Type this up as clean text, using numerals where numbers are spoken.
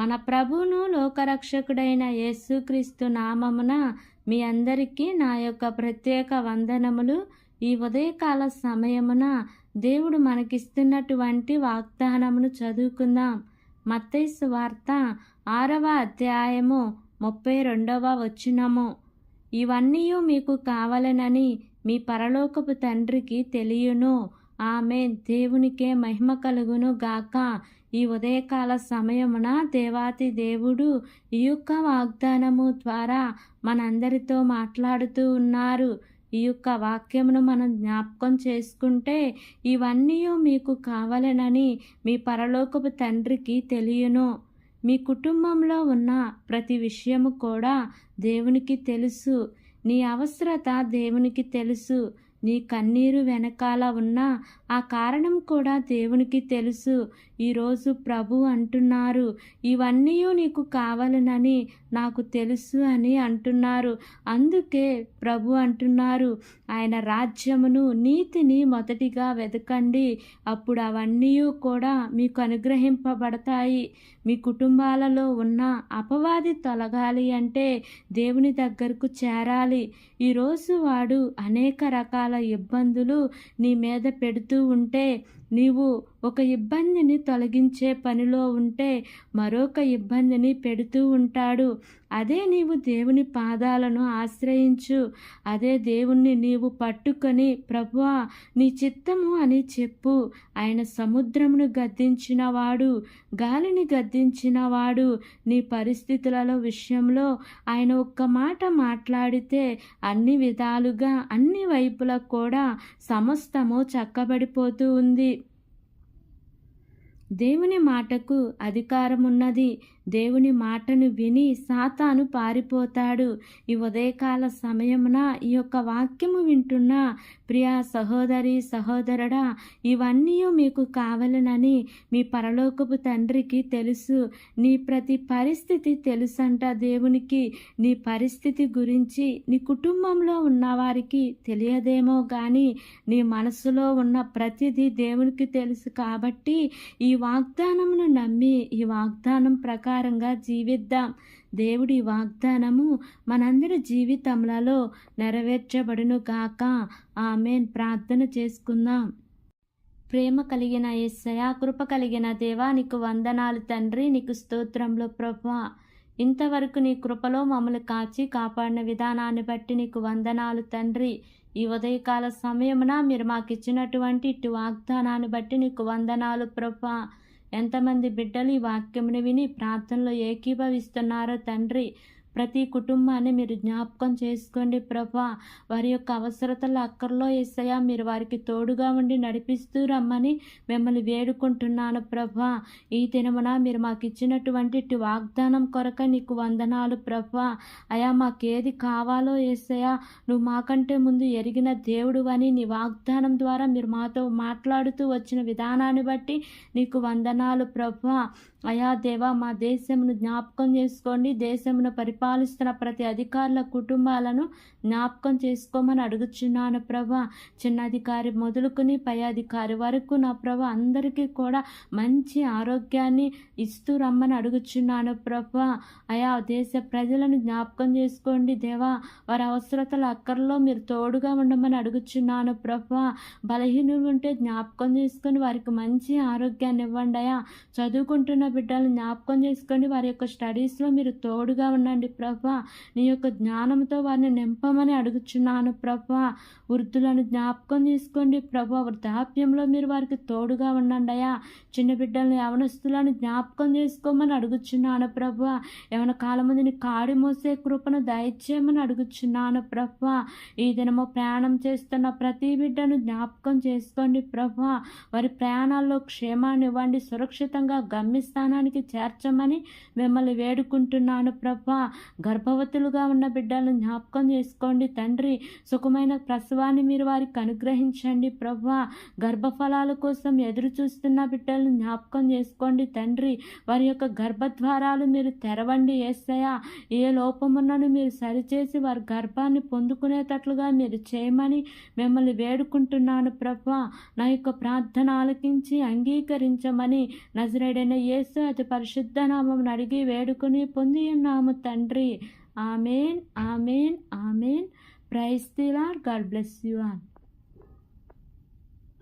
మన ప్రభువును లోకరక్షకుడైన యేసుక్రీస్తు నామమున మీ అందరికీ నా యొక్క ప్రత్యేక వందనములు. ఈ ఉదయకాల సమయమున దేవుడు మనకిస్తున్నటువంటి వాగ్దానమును చదువుకుందాం. మత్తయి సువార్త 6వ అధ్యాయము 32వ వచనము. ఇవన్నీ మీకు కావాలనని మీ పరలోకపు తండ్రికి తెలియను. ఆమేన్. దేవునికే మహిమ కలుగును గాక. ఈ ఉదయకాల సమయమున దేవాతి దేవుడు ఈ యొక్క వాగ్దానము ద్వారా మనందరితో మాట్లాడుతూ ఉన్నారు. ఈ యొక్క వాక్యమును మనం జ్ఞాపకం చేసుకుంటే ఇవన్నీ మీకు కావాలనని మీ పరలోకపు తండ్రికి తెలియను. మీ కుటుంబంలో ఉన్న ప్రతి విషయము కూడా దేవునికి తెలుసు. నీ అవసరత దేవునికి తెలుసు. నీ కన్నీరు వెనకాల ఉన్న ఆ కారణం కూడా దేవునికి తెలుసు. ఈరోజు ప్రభు అంటున్నారు, ఇవన్నీ నీకు కావాలనని నాకు తెలుసు అని అంటున్నారు. అందుకే ప్రభు అంటున్నారు, ఆయన రాజ్యమును నీతిని మొదటిగా వెతకండి, అప్పుడు అవన్నీ కూడా మీకు అనుగ్రహింపబడతాయి. మీ కుటుంబాలలో ఉన్న అపవాది తొలగాలి అంటే దేవుని దగ్గరకు చేరాలి. ఈరోజు వాడు అనేక రకాల ఇబ్బందులు నీ మీద పెడుతూ ఉంటే, నీవు ఒక ఇబ్బందిని తొలగించే పనిలో ఉంటే మరొక ఇబ్బందిని పెడుతూ ఉంటాడు. అదే నీవు దేవుని పాదాలను ఆశ్రయించు. అదే దేవుణ్ణి నీవు పట్టుకొని ప్రభువా నీ చిత్తము అని చెప్పు. ఆయన సముద్రమును గద్దించినవాడు, గాలిని గద్దించినవాడు. నీ పరిస్థితులలో విషయంలో ఆయన ఒక్క మాట మాట్లాడితే అన్ని విధాలుగా అన్ని వైపులకు కూడా సమస్తము చక్కబడిపోతూ ఉంది. దేవుని మాటకు అధికారం ఉన్నది. దేవుని మాటను విని సాతాను పారిపోతాడు. ఈ ఉదయకాల సమయమున ఈ యొక్క వాక్యము వింటున్న ప్రియా సహోదరి సహోదరుడా, ఇవన్నీ మీకు కావాలనని మీ పరలోకపు తండ్రికి తెలుసు. నీ ప్రతి పరిస్థితి తెలుసంట దేవునికి. నీ పరిస్థితి గురించి నీ కుటుంబంలో ఉన్నవారికి తెలియదేమో కానీ నీ మనసులో ఉన్న ప్రతిదీ దేవునికి తెలుసు. కాబట్టి ఈ వాగ్దానమును నమ్మి ఈ వాగ్దానం ప్రకారంగా జీవిద్దాం. దేవుడి వాగ్దానము మనందరి జీవితములలో నెరవేర్చబడును గాక. ఆమేన్. ప్రార్థన చేసుకుందాం. ప్రేమ కలిగిన యేసయ్యా, కృప కలిగిన దేవా, నీకు వందనాలు తండ్రి. నీకు స్తోత్రంలో ప్రభువా, ఇంతవరకు నీ కృపలో మమ్మల్ని కాచి కాపాడిన విధానాన్ని బట్టి నీకు వందనాలు తండ్రి. ఈ ఉదయకాల సమయమున మీరు మాకు ఇచ్చినటువంటి ఇటు వాగ్దానాన్ని బట్టి నీకు వందనాలు ప్రభువా. ఎంతమంది బిడ్డలు ఈ వాక్యమును విని ప్రార్థనలో ఏకీభవిస్తున్నారో తండ్రి, ప్రతి కుటుంబాన్ని మీరు జ్ఞాపకం చేసుకోండి ప్రభా. వారి యొక్క అవసరతల అక్కర్లో యేసయ్యా మీరు వారికి తోడుగా ఉండి నడిపిస్తూ రమ్మని మిమ్మల్ని వేడుకుంటున్నాను ప్రభా. ఈ దినమున మీరు మాకు ఇచ్చినటువంటి వాగ్దానం కొరక నీకు వందనాలు ప్రభా. అయా మాకేది కావాలో యేసయ్యా నువ్వు మాకంటే ముందు ఎరిగిన దేవుడు అని నీ వాగ్దానం ద్వారా మీరు మాతో మాట్లాడుతూ వచ్చిన విధానాన్ని బట్టి నీకు వందనాలు ప్రభా. అయా దేవా, మా దేశమును జ్ఞాపకం చేసుకోండి. దేశమును పరిపాలిస్తున్న ప్రతి అధికారుల కుటుంబాలను జ్ఞాపకం చేసుకోమని అడుగుచున్నాను ప్రభా. చిన్న అధికారి మొదలుకొని పై అధికారి వరకు నా ప్రభా అందరికీ కూడా మంచి ఆరోగ్యాన్ని ఇస్తూ రమ్మని అడుగుచున్నాను ప్రభా. అయా దేశ ప్రజలను జ్ఞాపకం చేసుకోండి దేవా. వారి అవసరతల అక్కర్లో మీరు తోడుగా ఉండమని అడుగుచున్నాను ప్రభా. బలహీనులు ఉంటే జ్ఞాపకం చేసుకొని వారికి మంచి ఆరోగ్యాన్ని ఇవ్వండి అయా. చదువుకుంటున్న బిడ్డలను జ్ఞాపకం చేసుకొని వారి యొక్క స్టడీస్లో మీరు తోడుగా ఉండండి ప్రభా. నీ యొక్క జ్ఞానంతో వారిని నింపమని అడుగుచున్నాను ప్రభా. వృద్ధులను జ్ఞాపకం చేసుకోండి ప్రభా. వృద్ధాప్యంలో మీరు వారికి తోడుగా ఉండండి అయా. చిన్న బిడ్డలను యవనస్తులను జ్ఞాపకం చేసుకోమని అడుగుచున్నాను ప్రభా. యవన కాలమందిని కాడి మోసే కృపను దయచేయమని అడుగుచున్నాను ప్రభా. ఈ దినము ప్రయాణం చేస్తున్న ప్రతి బిడ్డను జ్ఞాపకం చేసుకోండి ప్రభా. వారి ప్రయాణాల్లో క్షేమాన్ని ఇవ్వండి. సురక్షితంగా గమ్యస్థానానికి చేర్చమని మిమ్మల్ని వేడుకుంటున్నాను ప్రభా. గర్భవతులుగా ఉన్న బిడ్డలను జ్ఞాపకం చేసుకోండి తండ్రి. సుఖమైన ప్రసవాన్ని మీరు వారికి అనుగ్రహించండి ప్రభువా. గర్భఫలాల కోసం ఎదురు చూస్తున్న బిడ్డలను జ్ఞాపకం చేసుకోండి తండ్రి. వారి యొక్క గర్భద్వారాలు మీరు తెరవండి యేసయ్యా. ఏ లోపమున్నను మీరు సరిచేసి వారి గర్భాన్ని పొందుకునేటట్లుగా మీరు చేయమని మిమ్మల్ని వేడుకుంటున్నాను ప్రభువా. నా యొక్క ప్రార్థన ఆలకించి అంగీకరించమని నజరేయుడైన యేసు అతి పరిశుద్ధ నామమున అడిగి వేడుకొని పొంది ఉన్నాము తండ్రి. Amen, amen, amen. Praise the lord. God bless you all.